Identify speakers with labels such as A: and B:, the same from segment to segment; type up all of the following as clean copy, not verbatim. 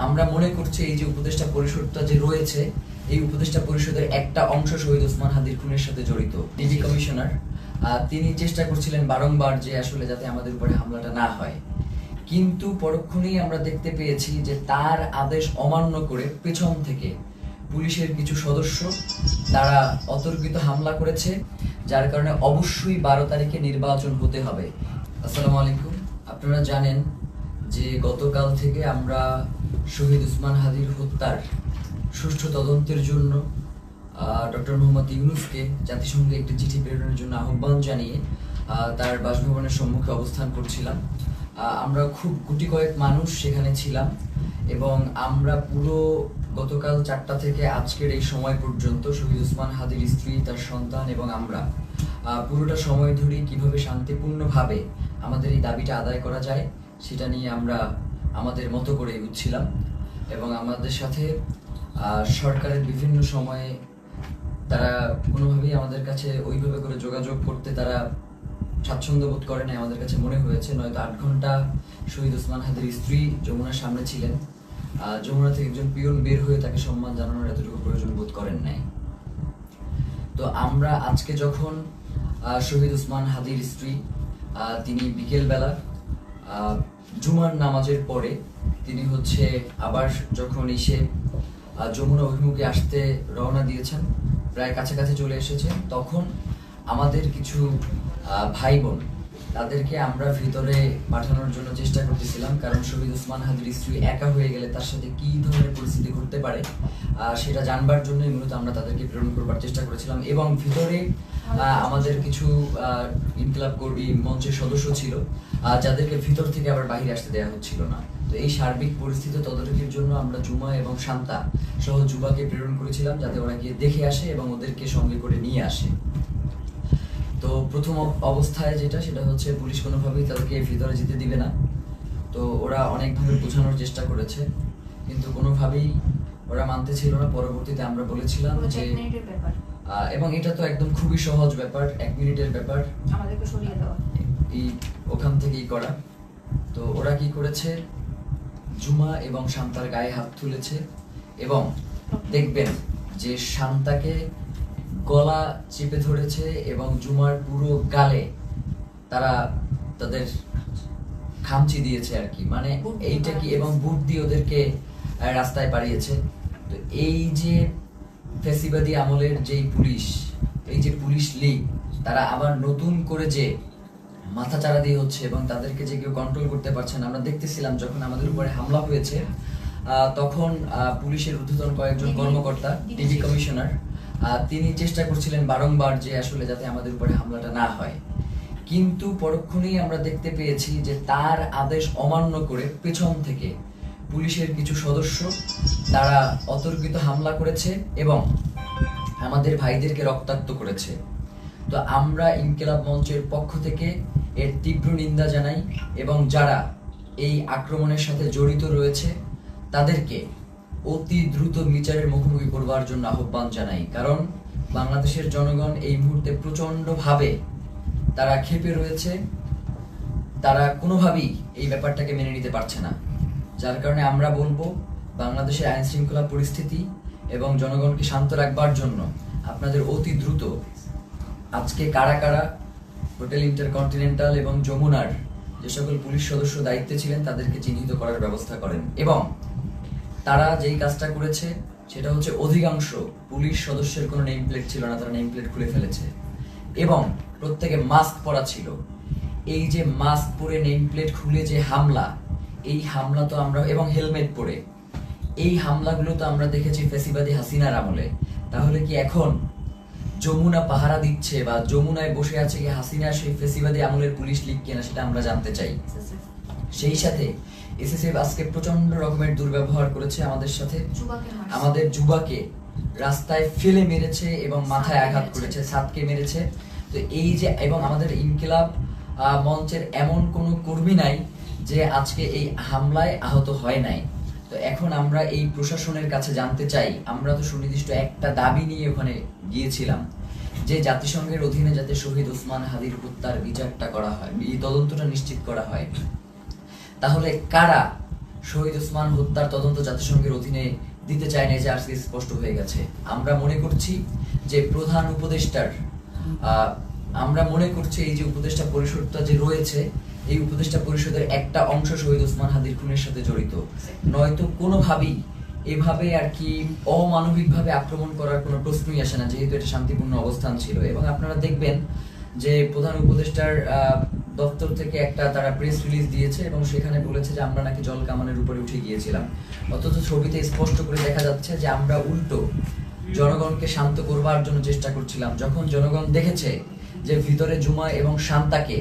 A: আমরা মনে করছি এই যে উপদেষ্টা পরিষদটা যে রয়েছে, এই উপদেষ্টা পরিষদের একটা অংশ শহীদ ওসমান হাদির খুনের সাথে জড়িত। ডিবি কমিশনার তিনি চেষ্টা করছিলেন বারংবার যে আসলে যাতে আমাদের উপরে হামলাটা না হয়, কিন্তু পরক্ষণেই আমরা দেখতে পেয়েছি যে তার আদেশ অমান্য করে পেছন থেকে পুলিশের কিছু সদস্য তারা অতর্কিত হামলা করেছে, যার কারণে অবশ্যই 12 তারিখে নির্বাচন হতে হবে। আসসালামু আলাইকুম। আপনারা জানেন যে গতকাল থেকে আমরা শহীদ ওসমান হাদির হত্যার সুষ্ঠু তদন্তের জন্য ডক্টর মোহাম্মদ ইউনূসকে জাতিসংঘে একটি চিঠি প্রেরণের জন্য আহ্বান জানিয়ে তার বাসভবনের সম্মুখে অবস্থান করছিলাম। আমরা খুব গুটি কয়েক মানুষ সেখানে ছিলাম এবং আমরা পুরো গতকাল 4টা থেকে আজকের এই সময় পর্যন্ত শহীদ ওসমান হাদির স্ত্রী, তার সন্তান এবং আমরা পুরোটা সময় ধরে কিভাবে শান্তিপূর্ণভাবে আমাদের এই দাবিটা আদায় করা যায় সেটা নিয়ে আমরা আমাদের মতো করে এগোচ্ছিলাম। এবং আমাদের সাথে সরকারের বিভিন্ন সময়ে তারা কোনোভাবেই আমাদের কাছে ওইভাবে করে যোগাযোগ করতে তারা স্বাচ্ছন্দ্য বোধ করে নাই। আমাদের কাছে মনে হয়েছে নয়তো 8 ঘন্টা শহীদ ওসমান হাদির স্ত্রী যমুনার সামনে ছিলেন, যমুনা থেকে একজন পিয়ন বের হয়ে তাকে সম্মান জানানোর এতটুকু প্রয়োজন বোধ করেন নাই। তো আমরা আজকে যখন শহীদ ওসমান হাদির স্ত্রী তিনি বিকেলবেলা জুমার নামাজের পরে তিনি আবার যখন এসে যমুনা অভিমুখে আসতে রওনা দিয়েছেন, প্রায় কাছাকাছি চলে এসেছেন, তখন আমাদের কিছু ভাই বোন তাদেরকে আমরা ভিতরে পাঠানোর জন্য চেষ্টা করতেছিলাম, কারণ শহীদ ওসমান হাদির স্ত্রী একা হয়ে গেলে তার সাথে কি ধরনের পরিস্থিতি ঘটতে পারে সেটা জানবার জন্যই মূলত আমরা তাদেরকে প্রেরণ করবার চেষ্টা করেছিলাম। এবং ভিতরে আমাদের কিছু ইনকিলাব কর্মী মঞ্চের সদস্য ছিল যাদেরকে ভিতর থেকে আবার বাইরে আসতে দেওয়া হচ্ছিল না। তো এই সার্বিক পরিস্থিতি তদারকির জন্য আমরা জুমা এবং শান্তা সহ যুবাকে প্রেরণ করেছিলাম যাতে ওরা গিয়ে দেখে আসে এবং ওদেরকে সঙ্গে করে নিয়ে আসে। তো প্রথম অবস্থায় সেটা হচ্ছে পুলিশ কোনোভাবেই তাদেরকে ভিতরে যেতে দিবে না। তো ওরা অনেকভাবে বোঝানোর চেষ্টা করেছে কিন্তু কোনোভাবেই ওরা মানতে ছিল না। পরবর্তীতে আমরা বলেছিলাম যে এবং এটা তো একদম খুবই সহজ ব্যাপার, 1 মিনিটের ব্যাপার,
B: আমাদেরকে সরিয়ে দেওয়া
A: এই ওখান থেকেই করা। তো ওরা কি করেছে, জুমা এবং শান্তার গায়ে হাত তুলেছে এবং দেখবেন যে শান্তাকে গলা চেপে ধরেছে এবং জুমার পুরো গালে তারা তাদের খামচি দিয়েছে আর কি, মানে এইটা কি, এবং বুট দিয়ে ওদেরকে রাস্তায় পাঠিয়েছে। তো এই যে ফ্যাসিবাদী আমলের যেই পুলিশ, এই যে পুলিশ লীগ, তারা আবার নতুন করে যে মাথাচাড়া দিয়ে হচ্ছে এবং তাদেরকে যে কেউ কন্ট্রোল করতে পারছে না। আমরা দেখতেছিলাম যখন আমাদের উপরে হামলা হয়েছে তখন পুলিশের ঊর্ধ্বতন কয়েকজন কর্মকর্তা, ডিবি কমিশনার, তিনি চেষ্টা করছিলেন বারংবার যে আসলে যাতে আমাদের উপরে হামলাটা না হয়, কিন্তু পরক্ষণেই আমরা দেখতে পেয়েছি যে তার আদেশ অমান্য করে পেছন থেকে পুলিশের কিছু সদস্য তারা অতর্কিত হামলা করেছে এবং আমাদের ভাইদেরকে রক্তাক্ত করেছে। তো আমরা ইনকিলাব মঞ্চের পক্ষ থেকে এর তীব্র নিন্দা জানাই এবং যারা এই আক্রমণের সাথে জড়িত রয়েছে তাদেরকে অতি দ্রুত বিচারের মুখোমুখি করবার জন্য আহ্বান জানাই। কারণ বাংলাদেশের জনগণ এই মুহূর্তে প্রচন্ডভাবে তারা ক্ষেপে রয়েছে, তারা কোনোভাবেই এই ব্যাপারটাকে মেনে নিতে পারছে না। যার কারণে আমরা বলবো বাংলাদেশের আইন শৃঙ্খলা পরিস্থিতি এবং জনগণকে শান্ত রাখবার জন্য আপনাদের অতি দ্রুত আজকে কারা কারা হোটেল ইন্টারকন্টিনেন্টাল এবং যমুনার যে সকল পুলিশ সদস্য দায়িত্বে ছিলেন তাদেরকে চিহ্নিত করার ব্যবস্থা করেন। এবং তারা যেই কাজটা করেছে সেটা হচ্ছে অধিকাংশ পুলিশ সদস্যের কোনো নেম প্লেট ছিল না, তারা নেম প্লেট খুলে ফেলেছে এবং প্রত্যেকে মাস্ক পরা ছিল। এই যে মাস্ক পরে নেম প্লেট খুলে যে হামলা, এই হামলা তো আমরা, এবং হেলমেট পরে এই হামলাগুলো তো আমরা দেখেছি ফ্যাসিবাদী হাসিনার আমলে। তাহলে কি এখন যমুনা পাহারা দিচ্ছে বা যমুনায় বসে আছে কি হাসিনা সেই ফ্যাসিবাদী আমলের পুলিশ লীগ কিনা সেটা আমরা জানতে চাই। সেই সাথে এসএসএফ আজকে প্রচন্ড রকমের দুর্ব্যবহার করেছে আমাদের সাথে, আমাদের যুবাকে রাস্তায় ফেলে মেরেছে এবং মাথায় আঘাত করেছে, ছাদকে মেরেছে। তো এই যে, এবং আমাদের ইনকিলাব মঞ্চের এমন কোনো কর্মী নাই যে আজকে এই হামলায় আহত হয় নাই। তো এখন আমরা এই প্রশাসনের কাছে জানতে চাই, আমরা তো সুনির্দিষ্ট একটা দাবি নিয়ে ওখানে গিয়েছিলাম যে জাতিসংঘের অধীনে যাতে শহীদ ওসমান হাদির হত্যার বিচারটা করা হয়, এই তদন্তটা নিশ্চিত করা হয়। তাহলে কারা শহীদ ওসমান হত্যার তদন্ত জাতিসংঘের অধীনে দিতে চায় না, যে আজকে স্পষ্ট হয়ে গেছে। আমরা মনে করছি যে প্রধান উপদেষ্টার আমরা মনে করছি এই যে উপদেষ্টা পরিষদটা যে রয়েছে, এই উপদেষ্টা পরিষদের একটা অংশ শহীদ ওসমান হাদির খুনের সাথে জড়িত, নয়তো কোনোভাবেই এভাবে আর কি অমানবিকভাবে আক্রমণ করার কোনো প্রশ্নই আসে না, যেহেতু এটা শান্তিপূর্ণ অবস্থান ছিল। এবং আপনারা দেখবেন যে প্রধান উপদেষ্টার দপ্তর থেকে একটা তারা প্রেস রিলিজ দিয়েছে এবং সেখানে বলেছে যে আমরা নাকি জল কামানের উপরে উঠে গিয়েছিলাম, অথচ ছবিতে স্পষ্ট করে দেখা যাচ্ছে যে আমরা উল্টো জনগণকে শান্ত করবার জন্য চেষ্টা করছিলাম। যখন জনগণ দেখেছে যে ভিতরে জুমা এবং শান্তাকে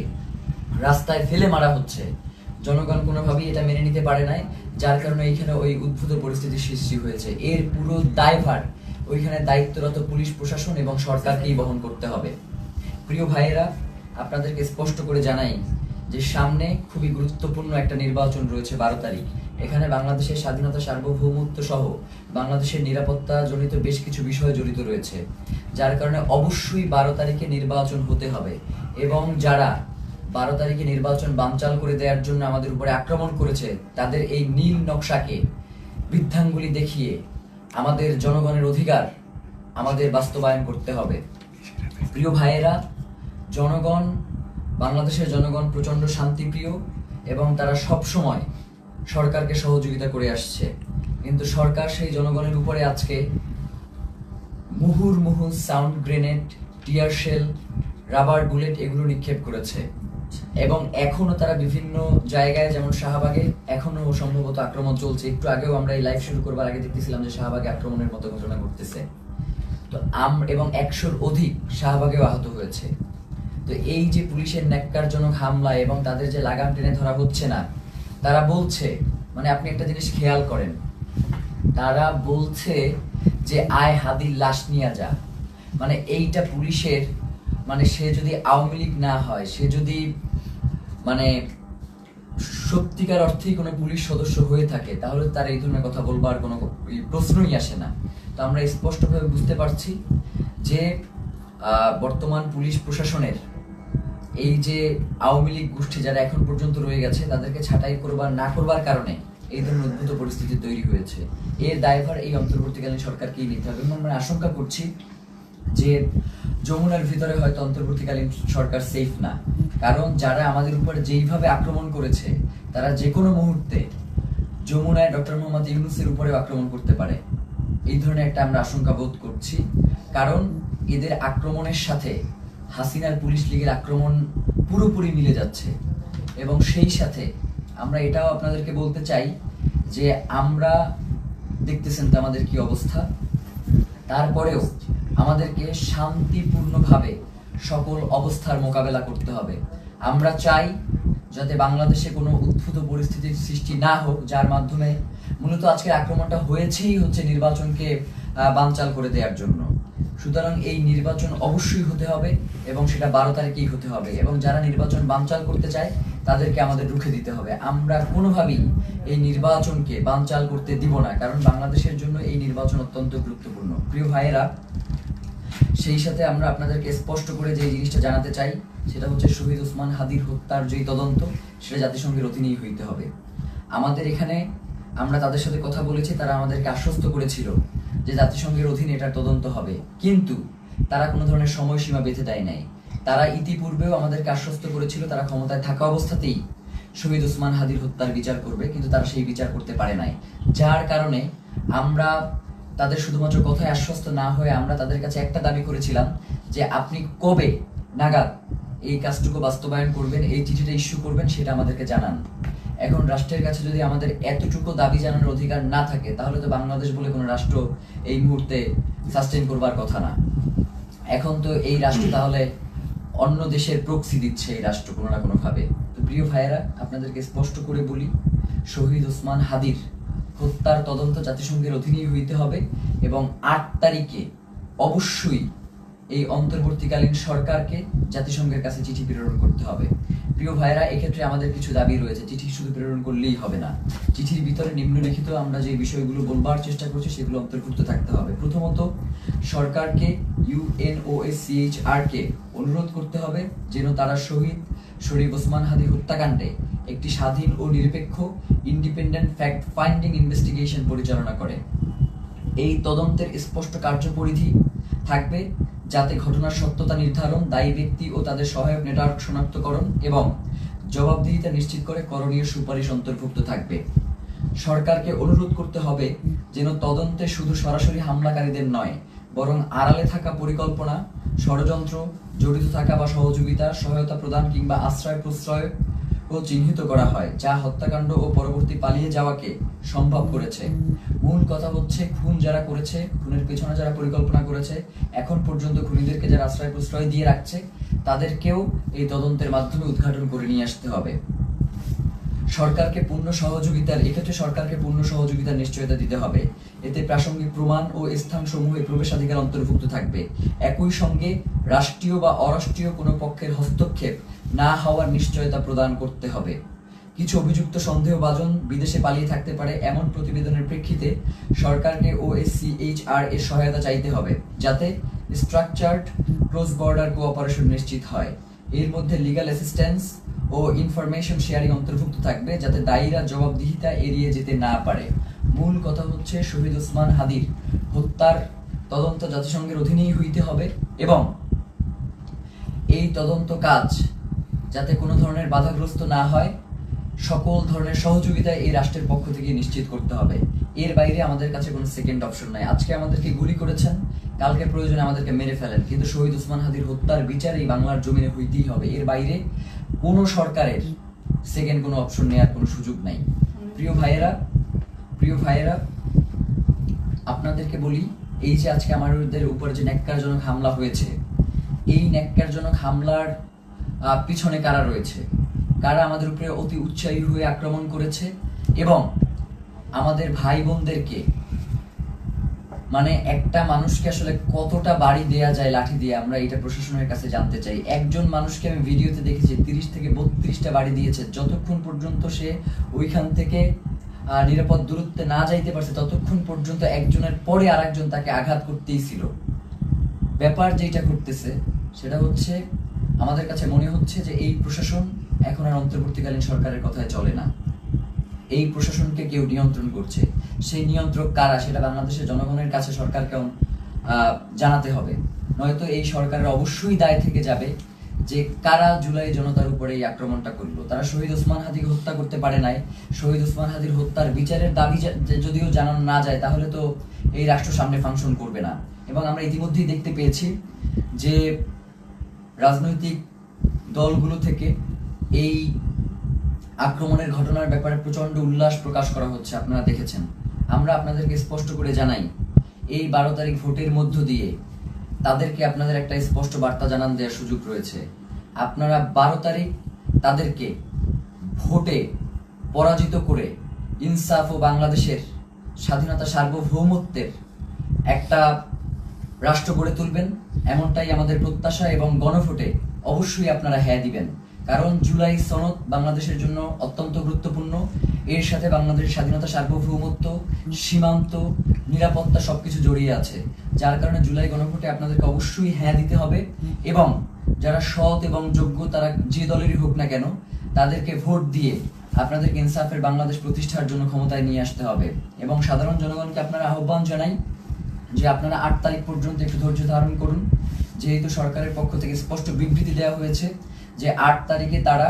A: রাস্তায় ফেলে মারা হচ্ছে, জনগণ কোনোভাবেই এটা মেনে নিতে পারে নাই, যার কারণে এইখানে ওই উদ্ভূত পরিস্থিতির সৃষ্টি হয়েছে। এর পুরো দায়ভার ওইখানে দায়িত্বরত পুলিশ প্রশাসন এবং সরকারকেই বহন করতে হবে। প্রিয় ভাইয়েরা, আপনাদেরকে স্পষ্ট করে জানাই যে সামনে খুবই গুরুত্বপূর্ণ একটা নির্বাচন রয়েছে 12 তারিখ। এখানে বাংলাদেশের স্বাধীনতা, সার্বভৌমত্ব সহ বাংলাদেশের নিরাপত্তা জনিত বেশ কিছু বিষয় জড়িত রয়েছে, যার কারণে অবশ্যই 12 তারিখে নির্বাচন হতে হবে। এবং যারা 12 তারিখে নির্বাচন বানচাল করে দেওয়ার জন্য আমাদের উপরে আক্রমণ করেছে, তাদের এই নীল নকশাকে বৃদ্ধাঙ্গুলি দেখিয়ে আমাদের জনগণের অধিকার আমাদের বাস্তবায়ন করতে হবে। প্রিয় ভাইয়েরা, জনগণ, বাংলাদেশের জনগণ প্রচন্ড শান্তিপ্রিয় এবং তারা সব সময় সরকারকে সহযোগিতা করে আসছে, কিন্তু সরকার সেই জনগণের উপরে আজকে মুহুর্মুহু sound grenade, tear shell, rubber bullet এগুলো নিক্ষেপ করেছে। এবং এখনো তারা বিভিন্ন জায়গায়, যেমন শাহবাগে এখনো সম্ভবত আক্রমণ চলছে। একটু আগেও আমরা এই লাইভ শুরু করবার আগে দেখতেছিলাম যে শাহবাগে আক্রমণের মতো ঘটনা ঘটতেছে। তো এবং 100-র অধিক শাহবাগেও আহত হয়েছে। তো এই যে পুলিশের ন্যাক্কারজনক হামলা এবং তাদের যে লাগাম টেনে ধরা হচ্ছে না, তারা বলছে, মানে আপনি একটা জিনিস খেয়াল করেন, তারা বলছে যে আয় হাদির লাশ নিয়ে যা। মানে এইটা পুলিশের, মানে সে যদি আওয়ামী লীগ না হয়, সে যদি মানে সত্যিকার অর্থেই কোনো পুলিশ সদস্য হয়ে থাকে, তাহলে তার এই ধরনের কথা বলবার কোনো প্রশ্নই আসে না। তো আমরা স্পষ্টভাবে বুঝতে পারছি যে বর্তমান পুলিশ প্রশাসনের এই যে আওয়ামী লীগ গোষ্ঠী যারা এখন পর্যন্ত রয়ে গেছে, তাদেরকে ছাঁটাই করবার না করবার কারণে এই ধরনের উদ্ভূত পরিস্থিতি তৈরি হয়েছে। এর দায়ভার এই অন্তর্বর্তীকালীন সরকারকেই নিতে হবে। এবং আমরা আশঙ্কা করছি যে যমুনার ভিতরে হয়তো অন্তর্বর্তীকালীন সরকার সেফ না, কারণ যারা আমাদের উপরে যেইভাবে আক্রমণ করেছে, তারা যে কোনো মুহূর্তে যমুনায় ডক্টর মোহাম্মদ ইউনূসের উপরেও আক্রমণ করতে পারে। এই ধরনের একটা আমরা আশঙ্কা বোধ করছি, কারণ এদের আক্রমণের সাথে হাসিনার পুলিশ লীগের আক্রমণ পুরোপুরি মিলে যাচ্ছে। এবং সেই সাথে আমরা এটাও আপনাদেরকে বলতে চাই যে আমরা দেখতেছেন তো আমাদের কি অবস্থা, তারপরেও আমাদেরকে শান্তিপূর্ণভাবে সকল অবস্থার মোকাবেলা করতে হবে। আমরা চাই যাতে বাংলাদেশে কোনো উদ্ভূত পরিস্থিতির সৃষ্টি না হোক, যার মাধ্যমে মূলত আজকের আক্রমণটা হয়েছেই হচ্ছে নির্বাচনকে বানচাল করে দেওয়ার জন্য। সুতরাং এই নির্বাচন অবশ্যই হতে হবে এবং সেটা 12 তারিখেই হতে হবে। এবং যারা নির্বাচন বানচাল করতে চায়, তাদেরকে আমাদের রুখে দিতে হবে। আমরা কোনোভাবেই এই নির্বাচনকে বানচাল করতে দিব না, কারণ বাংলাদেশের জন্য এই নির্বাচন অত্যন্ত গুরুত্বপূর্ণ। প্রিয় ভাইয়েরা, সেই সাথে আমরা আপনাদেরকে স্পষ্ট করে যে জিনিসটা জানাতে চাই, সেটা হচ্ছে শহীদ ওসমান হাদির হত্যার যে তদন্ত, সেটা জাতিসংঘের অধীনেই হইতে হবে। আমাদের এখানে আমরা তাদের সাথে কথা বলেছি, তারা আমাদেরকে আশ্বস্ত করেছিল যে জাতিসংঘের অধীনে এটার তদন্ত হবে, কিন্তু তারা কোনো ধরনের সময়সীমা বেঁধে দেয় নাই। তারা ইতিপূর্বেও আমাদেরকে আশ্বস্ত করেছিল তারা ক্ষমতায় থাকা অবস্থাতেই শহীদ ওসমান হাদির হত্যার বিচার করবে, কিন্তু তারা সেই বিচার করতে পারে নাই। যার কারণে আমরা তাদের শুধুমাত্র কথায় আশ্বস্ত না হয়ে আমরা তাদের কাছে একটা দাবি করেছিলাম যে আপনি কবে নাগাদ এই কাজটুকু বাস্তবায়ন করবেন, এই চিঠিটা ইস্যু করবেন, সেটা আমাদেরকে জানান। এখন রাষ্ট্রের কাছে যদি আমাদের এতটুকু দাবি জানানোর অধিকার না থাকে, তাহলে তো বাংলাদেশ বলে কোনো রাষ্ট্র এই মুহূর্তে সাস্টেইন করবার কথা না। এখন তো এই রাষ্ট্র তাহলে অন্য দেশের প্রক্সি দিচ্ছে এই রাষ্ট্র কোনো না কোনো ভাবে। তো প্রিয় ভাইয়েরা, আপনাদেরকে স্পষ্ট করে বলি, শহীদ ওসমান হাদির হত্যার তদন্ত জাতিসংঘের অধীনেই হইতে হবে এবং 8 তারিখে অবশ্যই এই অন্তর্বর্তীকালীন সরকারকে জাতিসংঘের কাছে চিঠি প্রেরণ করতে হবে। প্রিয় ভাইরা, এক্ষেত্রে আমাদের কিছু দাবি রয়েছে। চিঠি শুধু প্রেরণ করলেই হবে না, চিঠির ভিতরে নিম্নলিখিত আমরা যে বিষয়গুলো বলবার চেষ্টা করছি সেগুলো অন্তর্ভুক্ত থাকতে হবে। প্রথমত, সরকারকে UNOSCHR কে অনুরোধ করতে হবে যেন তারা শহীদ শরীফ ওসমান হাদী হত্যাকাণ্ডে একটি স্বাধীন ও নিরপেক্ষ ইন্ডিপেন্ডেন্ট ফ্যাক্ট ফাইন্ডিং ইনভেস্টিগেশন পরিচালনা করে। এই তদন্তের স্পষ্ট কার্যপরিধি থাকবে যাতে ঘটনার সত্যতা নির্ধারণ, দায়ী ব্যক্তি ও তাদের সহায়ক নেটওয়ার্ক শনাক্তকরণ এবং জবাবদিহিতা নিশ্চিত করে করণীয় সুপারিশ অন্তর্ভুক্ত থাকবে। সরকারকে অনুরোধ করতে হবে যেন তদন্তে শুধু সরাসরি হামলাকারীদের নয়, বরং আড়ালে থাকা পরিকল্পনা, ষড়যন্ত্র, জড়িত থাকা বা সহযোগিতা, সহায়তা প্রদান কিংবা আশ্রয় প্রশ্রয় ও চিহ্নিত করা হয়, যা হত্যাকাণ্ড ও পরবর্তী পালিয়ে যাওয়াকে সম্ভব করেছে। মূল কথা হচ্ছে, খুন যারা করেছে, খুনের পেছনে যারা পরিকল্পনা করেছে, এখন পর্যন্ত খুনিদেরকে যারা আশ্রয় প্রশ্রয় দিয়ে রাখছে, তাদেরকেও এই তদন্তের মাধ্যমে উদ্ঘাটন করে নিয়ে আসতে হবে। এক্ষেত্রে সরকারকে পূর্ণ সহযোগিতার নিশ্চয়তা দিতে হবে। এতে প্রাসঙ্গিক প্রমাণ ও স্থানসমূহে প্রবেশাধিকার অন্তর্ভুক্ত থাকবে। একই সঙ্গে রাষ্ট্রীয় বা অরাষ্ট্রীয় কোনো পক্ষের হস্তক্ষেপ না হওয়ার নিশ্চয়তা প্রদান করতে হবে। কিছু অভিযুক্ত সন্দেহভাজন বিদেশে পালিয়ে থাকতে পারে এমন প্রতিবেদনের প্রেক্ষিতে সরকারকে OSCHR এর সহায়তা চাইতে হবে, যাতে স্ট্রাকচার্ড ক্রস বর্ডার কোঅপারেশন নিশ্চিত হয়। এর মধ্যে লিগ্যাল অ্যাসিস্ট্যান্স ও ইনফরমেশন শেয়ারিং অন্তর্ভুক্ত থাকবে, যাতে দায়ীরা জবাবদিহিতা এড়িয়ে যেতে না পারে। মূল কথা হচ্ছে, শহীদ ওসমান হাদীর হত্যার তদন্ত জাতিসংঘের অধীনেই হইতে হবে এবং এই তদন্ত কাজ যাতে কোনো ধরনের বাধাগ্রস্ত না হয়, সকল ধরনের সহযোগিতা এই রাষ্ট্রের পক্ষ থেকে নিশ্চিত করতে হবে। এর বাইরে আমাদের কাছে কোনো সেকেন্ড অপশন নাই। আজকে আমাদেরকে গুলি করেছেন, কালকে প্রয়োজনে আমাদেরকে মেরে ফেলেন, কিন্তু শহীদ ওসমান হাদীর হত্যার বিচার এই বাংলার জমিনে হইতেই হবে। এর বাইরে কোনো সরকারের সেকেন্ড কোনো অপশন নেওয়ার কোনো সুযোগ নাই। প্রিয় ভাইয়েরা, আপনাদেরকে বলি, এই যে আজকে আমাদের উপরে যে ন্যাক্কারজনক হামলা হয়েছে, এই ন্যাক্কারজনক হামলার পিছনে কারা রয়েছে, কারা আমাদের উপরে অতি উৎসাহী হয়ে আক্রমণ করেছে এবং আমাদের ভাই বোনদেরকে, মানে একটা মানুষকে আসলে কতটা বাড়ি দেয়া যায় লাঠি দিয়ে, আমরা এটা প্রশাসনের কাছে জানতে চাই। একজন মানুষকে আমি ভিডিওতে দেখেছি 30 থেকে 32টা বাড়ি দিয়েছে। যতক্ষণ পর্যন্ত সে ওইখান থেকে নিরাপদ দূরত্বে না যাইতে পারছে, ততক্ষণ পর্যন্ত একজনের পরে আরেকজন তাকে আঘাত করতেই ছিল। ব্যাপার যেটা করতেছে সেটা হচ্ছে, আমাদের কাছে মনে হচ্ছে যে এই প্রশাসন এখন আর অন্তর্বর্তীকালীন সরকারের কথায় চলে না। এই প্রশাসনকে কেউ নিয়ন্ত্রণ করছে। সেই নিয়ন্ত্রক কারা, সেটা বাংলাদেশের জনগণের কাছে সরকারকে জানাতে হবে। নয়তো এই সরকারের অবশ্যই দায় থেকে যাবে যে কারা জুলাই জনতার উপরে এই আক্রমণটা করলো। তারা শহীদ ওসমান হাদীকে হত্যা করতে পারে নাই। শহীদ ওসমান হাদীর হত্যার বিচারের দাবি যদিও জানানো না যায়, তাহলে তো এই রাষ্ট্র সামনে ফাংশন করবে না। এবং আমরা ইতিমধ্যেই দেখতে পেয়েছি যে রাজনৈতিক দলগুলো থেকে এই আক্রমণের ঘটনার ব্যাপারে প্রচন্ড উল্লাস প্রকাশ করা হচ্ছে, আপনারা দেখেছেন। আমরা আপনাদেরকে স্পষ্ট করে জানাই, এই 12 তারিখ ভোটের মধ্য দিয়ে তাদেরকে আপনাদের একটা স্পষ্ট বার্তা জানান দেওয়ার সুযোগ রয়েছে। আপনারা 12 তারিখ তাদেরকে ভোটে পরাজিত করে ইনসাফ ও বাংলাদেশের স্বাধীনতা সার্বভৌমত্বের একটা রাষ্ট্র গড়ে তুলবেন, এমনটাই আমাদের প্রত্যাশা। এবং গণভোটে অবশ্যই আপনারা হ্যাঁ দিবেন, কারণ জুলাই সনদ বাংলাদেশের জন্য অত্যন্ত গুরুত্বপূর্ণ। এর সাথে বাংলাদেশের স্বাধীনতা সার্বভৌমত্ব, সীমান্ত, নিরাপত্তা সবকিছু জড়িয়ে আছে। যার কারণে জুলাই গণভোটে আপনাদেরকে অবশ্যই হ্যাঁ দিতে হবে এবং যারা সৎ এবং যোগ্য, তারা যে দলেরই হোক না কেন, তাদেরকে ভোট দিয়ে আপনাদেরকে ইনসাফের বাংলাদেশ প্রতিষ্ঠার জন্য ক্ষমতায় নিয়ে আসতে হবে। এবং সাধারণ জনগণকে আপনারা আহ্বান জানাই যে আপনারা 8 তারিখ পর্যন্ত একটু ধৈর্য ধারণ করুন, যেহেতু সরকারের পক্ষ থেকে স্পষ্ট বিবৃতি দেওয়া হয়েছে যে 8 তারিখে তারা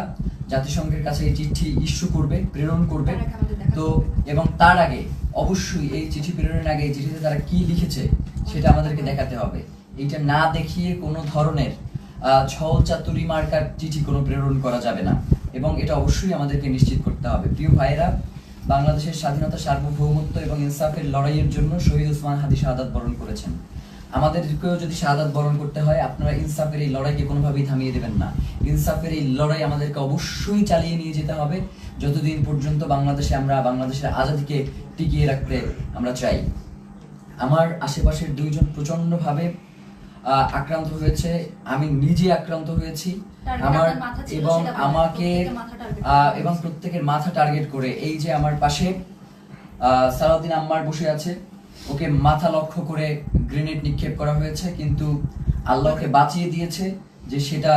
A: জাতিসংঘের কাছে এই চিঠি ইস্যু করবে, প্রেরণ করবে। তো এবং তার আগে অবশ্যই এই চিঠি প্রেরণের আগে এই চিঠিতে তারা কি লিখেছে সেটা আমাদেরকে দেখাতে হবে। এইটা না দেখিয়ে কোনো ধরনের ছল চাতুরি মার্কার চিঠি কোনো প্রেরণ করা যাবে না এবং এটা অবশ্যই আমাদেরকে নিশ্চিত করতে হবে। প্রিয় ভাইয়েরা, বাংলাদেশের স্বাধীনতা সার্বভৌমত্ব এবং ইনসাফের লড়াইয়ের জন্য শহীদ ওসমান হাদী শাহাদাত বরণ করেছেন। আমাদেরকেও যদি শাহাদাত বরণ করতে হয়, আপনারা ইনসাফের এই লড়াইকে কোনোভাবেই থামিয়ে দেবেন না। ইনসাফের এই লড়াই আমাদেরকে অবশ্যই চালিয়ে নিয়ে যেতে হবে যতদিন পর্যন্ত আমরা বাংলাদেশের আজাদীকে টিকিয়ে রাখতে আমরা চাই। আমার আশেপাশের 2 জন প্রচন্ডভাবে আক্রান্ত হয়েছে, আমি নিজে আক্রান্ত হয়েছি। আমার এবং আমাকে এবং প্রত্যেকের মাথা টার্গেট করে, এই যে আমার পাশে সালাউদ্দিন আম্মার বসে আছে, ওকে মাথা লক্ষ্য করে গ্রেনেড নিক্ষেপ করা হয়েছে, কিন্তু আল্লাহকে বাঁচিয়ে দিয়েছে যে সেটা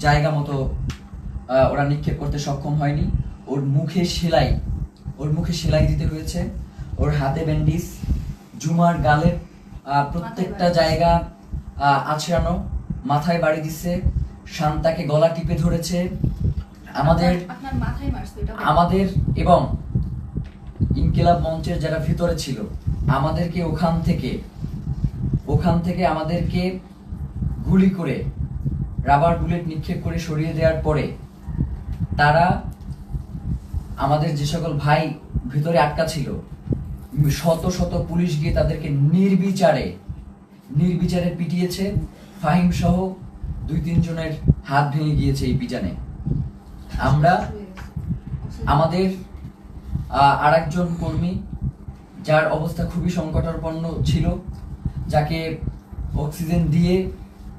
A: জায়গা মতো ওরা নিক্ষেপ করতে সক্ষম হয়নি। ওর মুখে সেলাই দিতে হয়েছে, ওর হাতে ব্যান্ডিজ, জুমার গালের প্রত্যেকটা জায়গা আছড়ানো, মাথায় বাড়ি দিচ্ছে, শান্তাকে গলা টিপে ধরেছে, আমাদের এবং ইনকিলাব মঞ্চের যারা ভিতরে ছিল আমাদেরকে ওখান থেকে আমাদেরকে গুলি করে রাবার বুলেট নিক্ষেপ করে সরিয়ে দেওয়ার পরে তারা আমাদের যে সকল ভাই ভিতরে আটকা ছিল শত শত পুলিশ গিয়ে তাদেরকে নির্বিচারে পিটিয়েছে। ফাহিম সহ 2-3 জনের হাত ভেঙে গিয়েছে এই পিটানে। আমরা আমাদের আরেকজন কর্মী যার অবস্থা খুবই সংকটাপন্ন ছিল, যাকে অক্সিজেন দিয়ে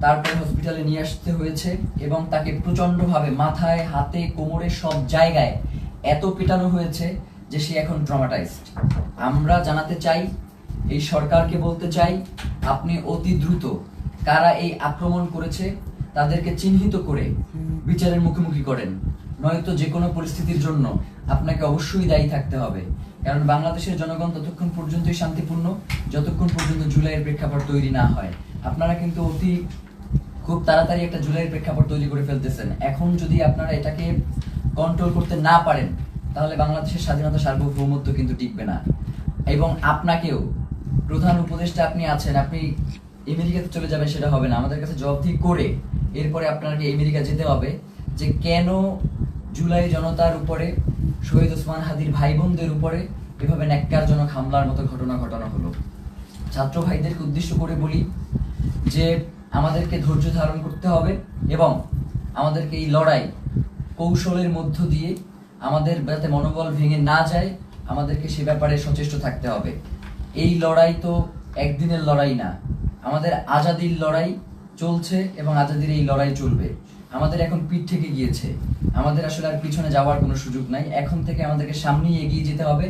A: তারপর হসপিটালে নিয়ে আসতে হয়েছে এবং তাকে প্রচন্ডভাবে মাথায়, হাতে, কোমরে সব জায়গায় এত পিটানো হয়েছে যে সে এখন ট্রমাটাইজড। আমরা জানাতে চাই, এই সরকারকে বলতে চাই, আপনি অতি দ্রুত কারা এই আক্রমণ করেছে তাদেরকে চিহ্নিত করে বিচারের মুখোমুখি করেন, নয়তো যে কোনো পরিস্থিতির জন্য আপনাকে অবশ্যই দায়ী থাকতে হবে। কারণ বাংলাদেশের জনগণ ততক্ষণ পর্যন্তই শান্তিপূর্ণ যতক্ষণ পর্যন্ত জুলাইয়ের প্রেক্ষাপট তৈরি না হয়। আপনারা কিন্তু খুব তাড়াতাড়ি একটা জুলাইয়ের প্রেক্ষাপট তৈরি করে ফেলতেছেন। এখন যদি আপনারা এটাকে কন্ট্রোল করতে না পারেন তাহলে বাংলাদেশের স্বাধীনতা, সার্বভৌমত্ব কিন্তু টিকবে না। এবং আপনাকেও, প্রধান উপদেষ্টা আপনি আছেন, আপনি আমেরিকাতে চলে যাবেন সেটা হবে না, আমাদের কাছে জবাবদিহি করে এরপরে আপনাকে আমেরিকা যেতে হবে যে কেন জুলাই জনতার উপরে, শহীদ ওসমান হাদির ভাই বোনদের উপরে এভাবে ন্যাক্কারজনক হামলার মতো ঘটনা ঘটানো হলো। ছাত্র ভাইদেরকে উদ্দেশ্য করে বলি যে আমাদেরকে ধৈর্য ধারণ করতে হবে এবং আমাদেরকে এই লড়াই কৌশলের মধ্য দিয়ে আমাদের যাতে মনোবল ভেঙে না যায় আমাদেরকে সে ব্যাপারে সচেষ্ট থাকতে হবে। এই লড়াই তো একদিনের লড়াই না, আমাদের আজাদির লড়াই চলছে এবং আজাদির এই লড়াই চলবে। আমাদের এখন পিঠ থেকে গিয়েছে, আমাদের আসলে আর পিছনে যাওয়ার কোনো সুযোগ নাই। এখন থেকে আমাদেরকে সামনেই এগিয়ে যেতে হবে।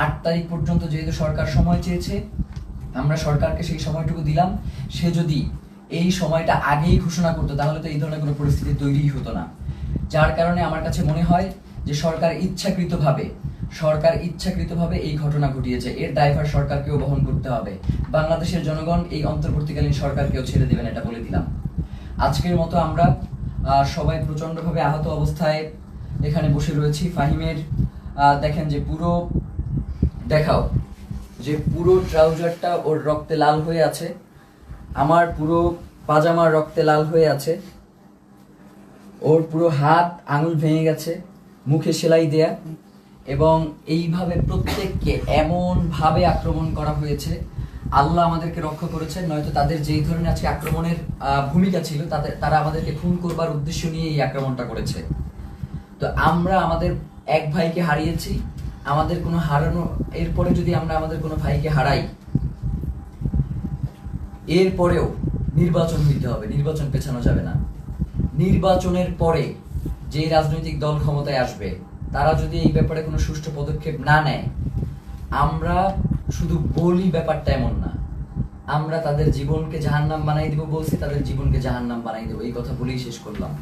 A: 8 তারিখ পর্যন্ত যেহেতু সরকার সময় চেয়েছে, আমরা সরকারকে সেই সময়টুকু দিলাম। সে যদি এই সময়টা আগেই ঘোষণা করতো তাহলে তো এই ধরনের কোনো পরিস্থিতি তৈরিই হতো না। যার কারণে আমার কাছে মনে হয় যে সরকার ইচ্ছাকৃতভাবে এই ঘটনা ঘটিয়েছে, এর দায়ভার সরকারকেও বহন করতে হবে। বাংলাদেশের জনগণ এই অন্তর্বর্তীকালীন সরকারকেও ছেড়ে দেবেন, এটা বলে দিলাম। আজকের মতো আমরা সবাই প্রচন্ডভাবে আহত অবস্থায় এখানে বসে রয়েছি। ফাহিমের দেখেন যে পুরো ট্রাউজারটা ওর রক্তে লাল হয়ে আছে, আমার পুরো পাজামার রক্তে লাল হয়ে আছে, ওর পুরো হাত আঙুল ভেঙে গেছে, মুখে সেলাই দেয়া, এবং এইভাবে প্রত্যেককে এমন ভাবে আক্রমণ করা হয়েছে। আল্লাহ আমাদেরকে রক্ষা করেছেন, নয়তো তাদের যেই ধরনের আজকে আক্রমণের ভূমিকা ছিল তারা আমাদেরকে খুন করবার উদ্দেশ্য নিয়ে এই আক্রমণটা করেছে। তো আমরা আমাদের এক ভাইকে হারিয়েছি, আমাদের কোনো এরপরে যদি আমরা আমাদের কোনো ভাইকে হারাই, এরপরেও নির্বাচন হইতে হবে, নির্বাচন পেছানো যাবে না। নির্বাচনের পরে যে রাজনৈতিক দল ক্ষমতায় আসবে তারা যদি এই ব্যাপারে কোনো সুষ্ঠু পদক্ষেপ না নেয়, আমরা শুধু বলি ব্যাপারটা এমন না, আমরা তাদের জীবনকে জাহান্নাম বানাই দিব বলছি, তাদের জীবনকে জাহান্নাম বানাই দেবো, এই কথা বলেই শেষ করলাম।